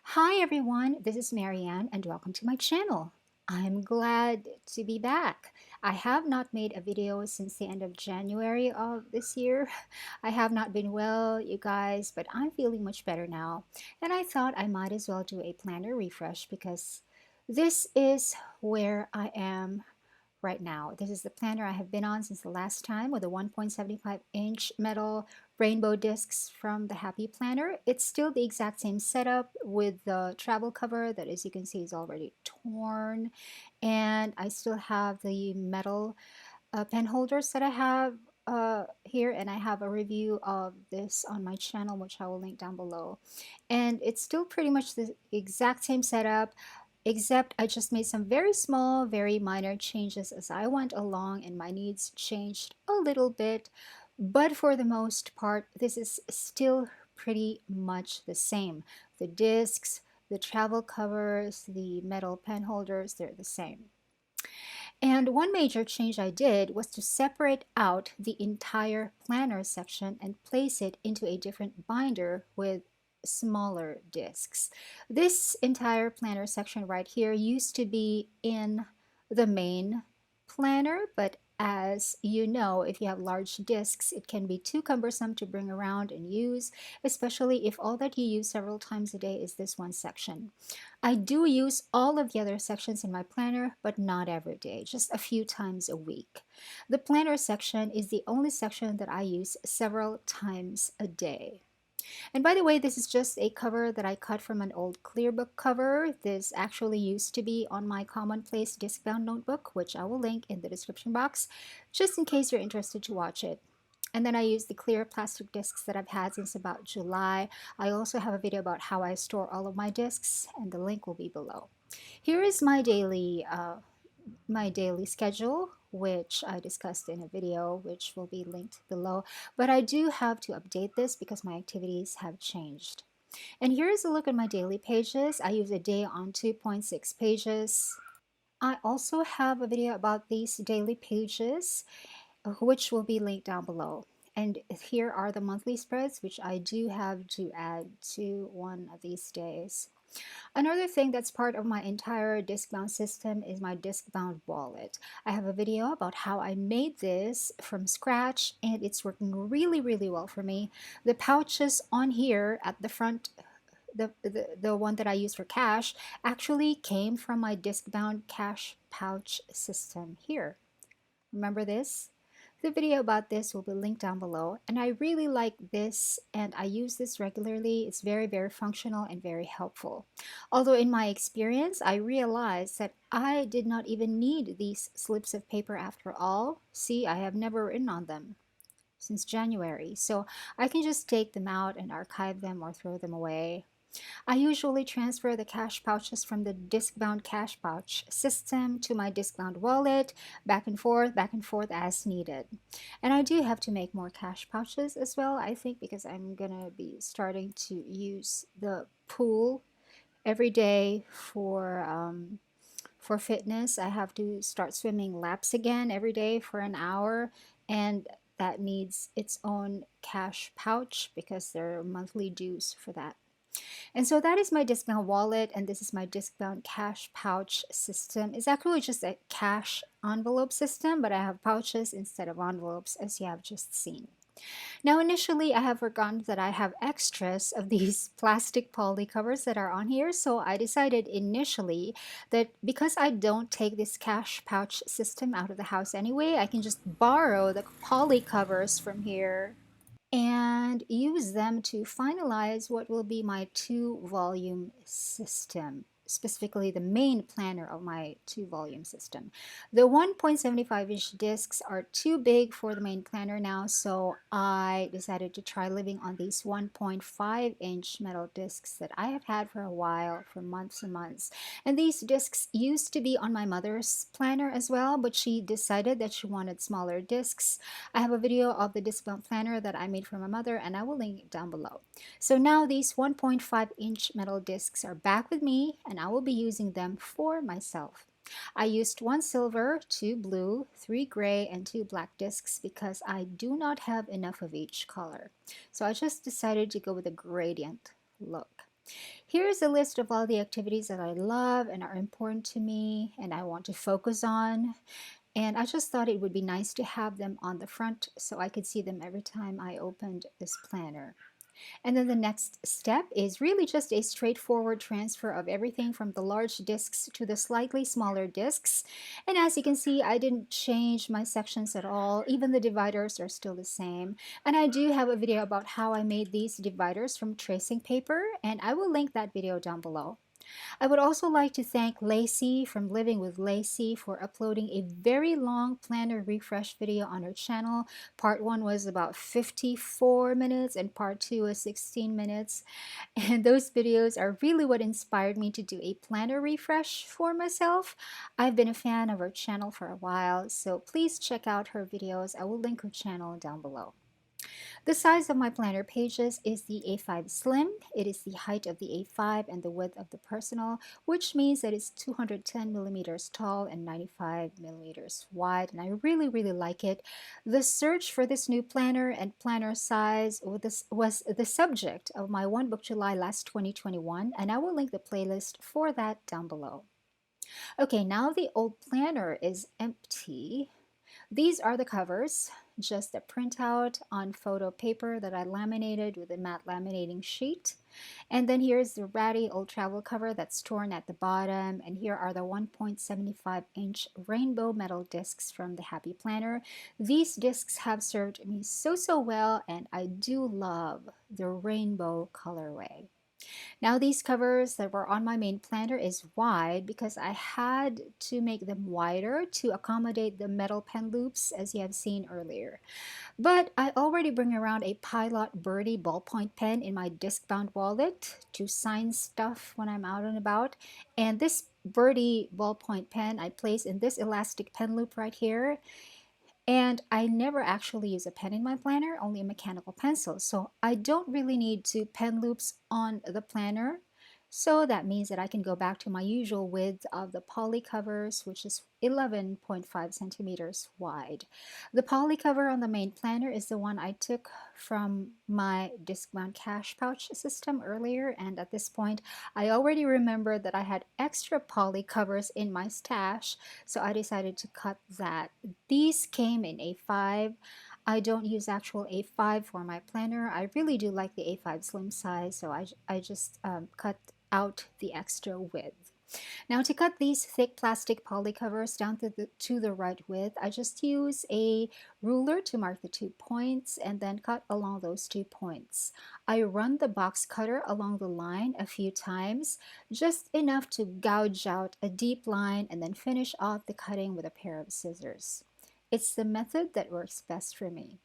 Hi everyone, this is Marianne and welcome to my channel. I'm glad to be back. I have not made a video since the end of January of this year. I have not been well, you guys, but I'm feeling much better now. And I thought I might as well do a planner refresh because this is where I am right now. This is the planner I have been on since the last time with the 1.75-inch metal rainbow discs from the Happy Planner. It's still the exact same setup with the travel cover that, as you can see, is already torn. And I still have the metal pen holders that I have here, and I have a review of this on my channel, which I will link down below. And it's still pretty much the exact same setup, except I just made some very small, very minor changes as I went along, and my needs changed a little bit. But for the most part, this is still pretty much the same. The discs, the travel covers, the metal pen holders, they're the same. And one major change I did was to separate out the entire planner section and place it into a different binder with smaller discs. This entire planner section right here used to be in the main planner, but as you know, if you have large discs, it can be too cumbersome to bring around and use, especially if all that you use several times a day is this one section. I do use all of the other sections in my planner, but not every day, just a few times a week. The planner section is the only section that I use several times a day. And by the way, this is just a cover that I cut from an old clearbook cover. This actually used to be on my commonplace disc-bound notebook, which I will link in the description box, just in case you're interested to watch it. And then I use the clear plastic discs that I've had since about July. I also have a video about how I store all of my discs, and the link will be below. Here is my daily schedule, which I discussed in a video, which will be linked below. But I do have to update this because my activities have changed. And here's a look at my daily pages. I use a day on 2.6 pages. I also have a video about these daily pages, which will be linked down below. And here are the monthly spreads, which I do have to add to one of these days. Another thing that's part of my entire disc-bound system is my disc-bound wallet. I have a video about how I made this from scratch, and it's working really, really well for me. The pouches on here at the front, the one that I use for cash, actually came from my disc-bound cash pouch system here. Remember this? The video about this will be linked down below, and I really like this and I use this regularly. It's very, very functional and very helpful. Although in my experience, I realized that I did not even need these slips of paper after all. See, I have never written on them since January, so I can just take them out and archive them or throw them away. I usually transfer the cash pouches from the disc-bound cash pouch system to my disc-bound wallet, back and forth as needed. And I do have to make more cash pouches as well, I think, because I'm gonna be starting to use the pool every day for fitness. I have to start swimming laps again every day for an hour, and that needs its own cash pouch because there are monthly dues for that. And so that is my discbound wallet, and this is my discbound cash pouch system. It's actually just a cash envelope system, but I have pouches instead of envelopes, as you have just seen. Now, initially, I have forgotten that I have extras of these plastic poly covers that are on here, so I decided initially that because I don't take this cash pouch system out of the house anyway, I can just borrow the poly covers from here and use them to finalize what will be my two-volume system, specifically the main planner of my two-volume system. The 1.75-inch discs are too big for the main planner now, so I decided to try living on these 1.5-inch metal discs that I have had for a while, for months and months. And these discs used to be on my mother's planner as well, but she decided that she wanted smaller discs. I have a video of the discbound planner that I made for my mother, and I will link it down below. So now these 1.5-inch metal discs are back with me, and I will be using them for myself. I used 1 silver, 2 blue, 3 gray, and 2 black discs because I do not have enough of each color. So I just decided to go with a gradient look. Here's a list of all the activities that I love and are important to me and I want to focus on. And I just thought it would be nice to have them on the front so I could see them every time I opened this planner. And then the next step is really just a straightforward transfer of everything from the large discs to the slightly smaller discs. And as you can see, I didn't change my sections at all. Even the dividers are still the same. And I do have a video about how I made these dividers from tracing paper, and I will link that video down below. I would also like to thank Lacey from Living with Lacey for uploading a very long planner refresh video on her channel. Part 1 was about 54 minutes and part 2 was 16 minutes. And those videos are really what inspired me to do a planner refresh for myself. I've been a fan of her channel for a while, so please check out her videos. I will link her channel down below. The size of my planner pages is the A5 Slim. It is the height of the A5 and the width of the Personal, which means that it's 210 millimeters tall and 95 millimeters wide, and I really, really like it. The search for this new planner and planner size was the subject of my One Book July last 2021, and I will link the playlist for that down below. Okay, now the old planner is empty. These are the covers, just a printout on photo paper that I laminated with a matte laminating sheet. And then here's the ratty old travel cover that's torn at the bottom. And here are the 1.75-inch rainbow metal discs from the Happy Planner. These discs have served me so well, and I do love the rainbow colorway. Now these covers that were on my main planner is wide because I had to make them wider to accommodate the metal pen loops as you have seen earlier. But I already bring around a Pilot Birdie ballpoint pen in my disc-bound wallet to sign stuff when I'm out and about. And this Birdie ballpoint pen I place in this elastic pen loop right here. And I never actually use a pen in my planner, only a mechanical pencil. So I don't really need two pen loops on the planner. So that means that I can go back to my usual width of the poly covers, which is 11.5 centimeters wide. The poly cover on the main planner is the one I took from my disc-bound cash pouch system earlier, and at this point I already remembered that I had extra poly covers in my stash, so I decided to cut that. These came in A5. I don't use actual A5 for my planner. I really do like the A5 slim size, so I just cut out the extra width. Now to cut these thick plastic poly covers down to the right width, I just use a ruler to mark the 2 points and then cut along those 2 points. I run the box cutter along the line a few times, just enough to gouge out a deep line and then finish off the cutting with a pair of scissors. It's the method that works best for me.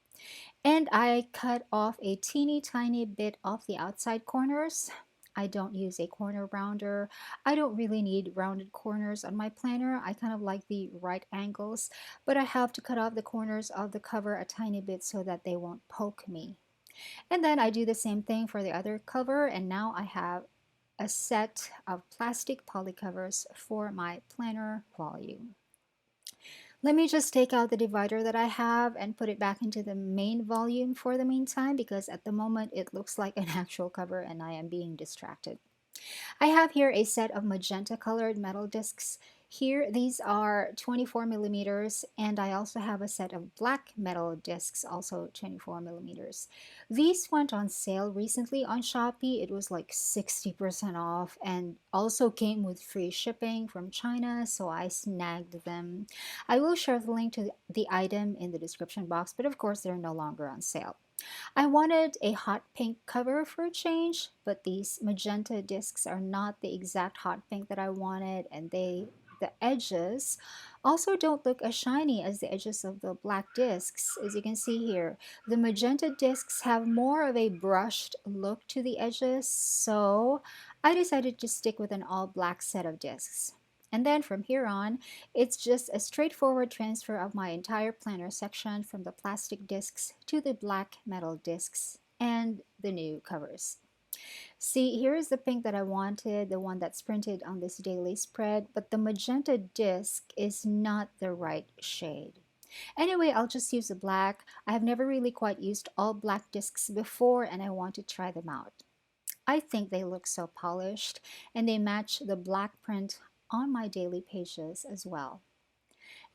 And I cut off a teeny tiny bit off the outside corners. I don't use a corner rounder. I don't really need rounded corners on my planner. I kind of like the right angles, but I have to cut off the corners of the cover a tiny bit so that they won't poke me. And then I do the same thing for the other cover, and now I have a set of plastic poly covers for my planner volume. Let me just take out the divider that I have and put it back into the main volume for the meantime, because at the moment it looks like an actual cover and I am being distracted. I have here a set of magenta colored metal discs. Here, these are 24 millimeters, and I also have a set of black metal discs, also 24 millimeters. These went on sale recently on Shopee. It was like 60% off and also came with free shipping from China, so I snagged them. I will share the link to the item in the description box, but of course they're no longer on sale. I wanted a hot pink cover for a change, but these magenta discs are not the exact hot pink that I wanted, and the edges also don't look as shiny as the edges of the black discs. As you can see here, the magenta discs have more of a brushed look to the edges, so I decided to stick with an all black set of discs. And then from here on, it's just a straightforward transfer of my entire planner section from the plastic discs to the black metal discs and the new covers. See, here is the pink that I wanted, the one that's printed on this daily spread, but the magenta disc is not the right shade. Anyway, I'll just use the black. I have never really quite used all black discs before, and I want to try them out. I think they look so polished, and they match the black print on my daily pages as well.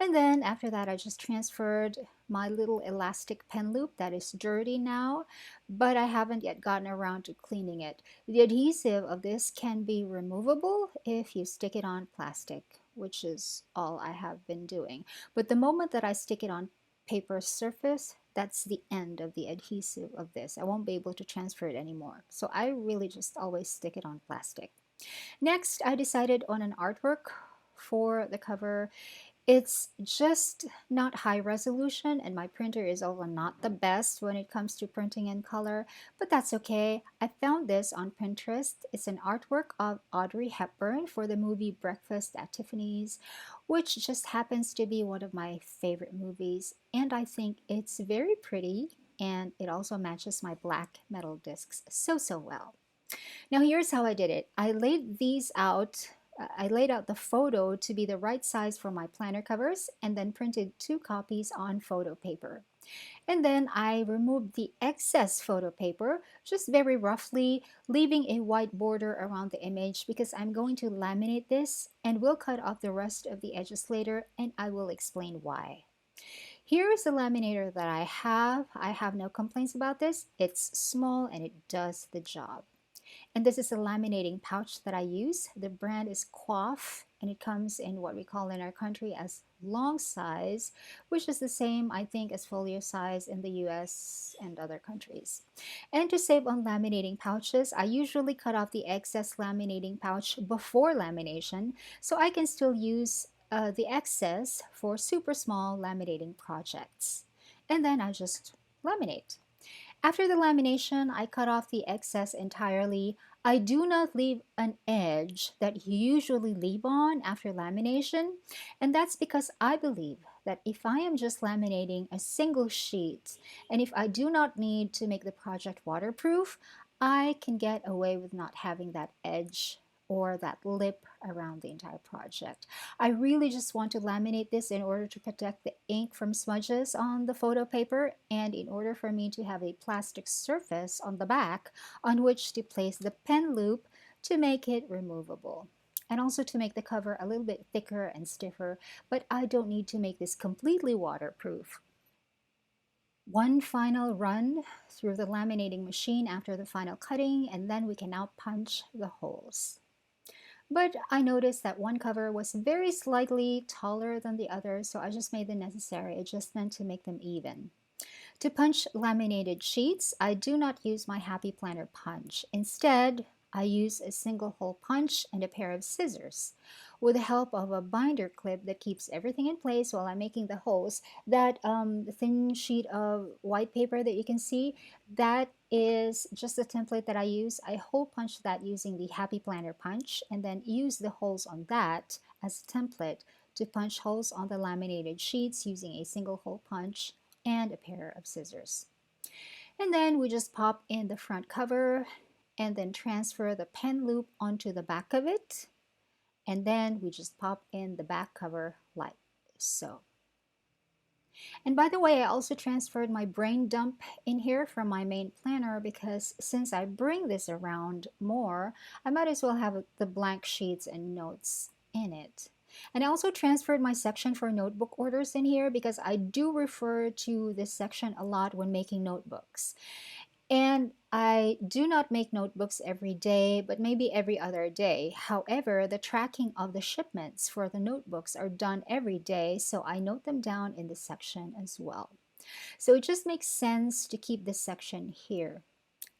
And then after that, I just transferred my little elastic pen loop that is dirty now, but I haven't yet gotten around to cleaning it. The adhesive of this can be removable if you stick it on plastic, which is all I have been doing. But the moment that I stick it on paper surface, that's the end of the adhesive of this. I won't be able to transfer it anymore. So I really just always stick it on plastic. Next, I decided on an artwork for the cover. It's just not high resolution, and my printer is also not the best when it comes to printing in color, but that's okay. I found this on Pinterest. It's an artwork of Audrey Hepburn for the movie Breakfast at Tiffany's, which just happens to be one of my favorite movies, and I think it's very pretty, and it also matches my black metal discs so well. Now here's how I did it. I laid these out. I laid out the photo to be the right size for my planner covers and then printed 2 copies on photo paper. And then I removed the excess photo paper just very roughly, leaving a white border around the image because I'm going to laminate this and we'll cut off the rest of the edges later, and I will explain why. Here is the laminator that I have. I have no complaints about this. It's small and it does the job. And this is a laminating pouch that I use. The brand is Quaff, and it comes in what we call in our country as long size, which is the same, I think, as folio size in the US and other countries. And to save on laminating pouches, I usually cut off the excess laminating pouch before lamination so I can still use the excess for super small laminating projects. And then I just laminate. After the lamination, I cut off the excess entirely. I do not leave an edge that you usually leave on after lamination, and that's because I believe that if I am just laminating a single sheet, and if I do not need to make the project waterproof, I can get away with not having that edge or that lip around the entire project. I really just want to laminate this in order to protect the ink from smudges on the photo paper and in order for me to have a plastic surface on the back on which to place the pen loop to make it removable. And also to make the cover a little bit thicker and stiffer, but I don't need to make this completely waterproof. One final run through the laminating machine after the final cutting, and then we can now punch the holes. But I noticed that one cover was very slightly taller than the other, so I just made the necessary adjustment to make them even. To punch laminated sheets, I do not use my Happy Planner punch. Instead, I use a single hole punch and a pair of scissors. With the help of a binder clip that keeps everything in place while I'm making the holes, that thin sheet of white paper that you can see, that is just the template that I use. I hole punch that using the Happy Planner punch and then use the holes on that as a template to punch holes on the laminated sheets using a single hole punch and a pair of scissors. And then we just pop in the front cover and then transfer the pen loop onto the back of it. And then we just pop in the back cover like so. And by the way, I also transferred my brain dump in here from my main planner because since I bring this around more, I might as well have the blank sheets and notes in it. And I also transferred my section for notebook orders in here because I do refer to this section a lot when making notebooks. And I do not make notebooks every day, but maybe every other day. However, the tracking of the shipments for the notebooks are done every day, so I note them down in this section as well. So it just makes sense to keep this section here.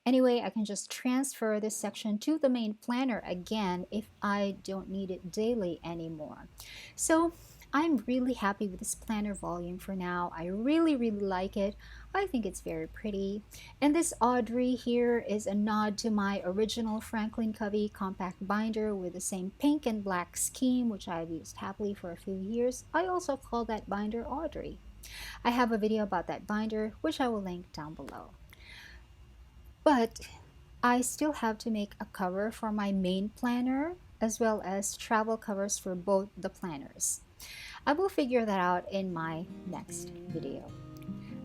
Anyway, I can just transfer this section to the main planner again if I don't need it daily anymore. So I'm really happy with this planner volume for now. I really like it. I think it's very pretty. And this Audrey here is a nod to my original Franklin Covey compact binder with the same pink and black scheme, which I've used happily for a few years. I also call that binder Audrey. I have a video about that binder, which I will link down below. But I still have to make a cover for my main planner as well as travel covers for both the planners. I will figure that out in my next video.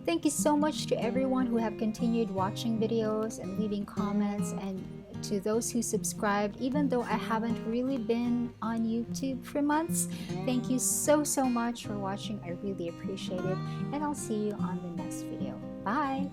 Thank you so much to everyone who have continued watching videos and leaving comments and to those who subscribed, even though I haven't really been on YouTube for months. Thank you so much for watching. I really appreciate it, and I'll see you on the next video. Bye!